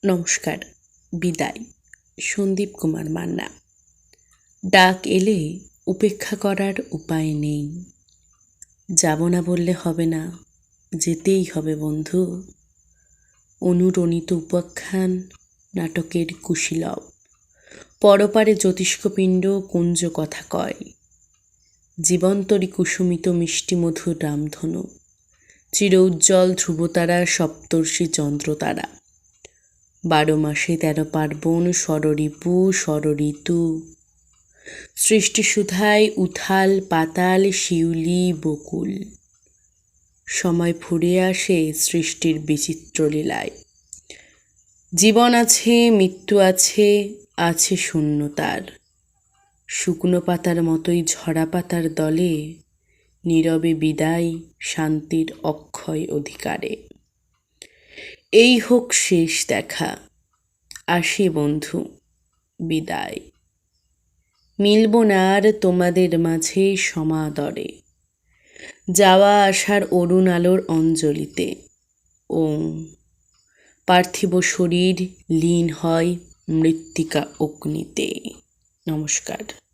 নমস্কার। বিদায়। সন্দীপ কুমার মান্না। ডাক এলে উপেক্ষা করার উপায় নেই। যাব না বললে হবে না, যেতেই হবে বন্ধু। অনুরণিত উপাখ্যান নাটকের কুশীলব। পরপারে জ্যোতিষ্কপিণ্ড কুঞ্জ কথা কয়। জীবন্তরী কুসুমিত মিষ্টি মধুর রামধনু। চির উজ্জ্বল ধ্রুবতারা সপ্তর্ষি চন্দ্রতারা। 12 মাসে 13 পার্বণ, ষড়রিপু ষড়ঋতু। সৃষ্টিসুধায় উথাল পাতাল শিউলি বকুল। সময় ফুরিয়ে আসে সৃষ্টির বিচিত্র লীলায়। জীবন আছে, মৃত্যু আছে, আছে শূন্যতার। শুকনো পাতার মতোই ঝরা পাতার দলে নীরবে বিদায় শান্তির অক্ষয় অধিকারে। এই হোক শেষ দেখা। আসি বন্ধু, বিদায়। মিলব না আর তোমাদের মাঝে সমাদরে। যাওয়া আসার অরুণ আলোর অঞ্জলিতে। ওম। পার্থিব শরীর লীন হয় মৃত্তিকা অগ্নিতে। নমস্কার।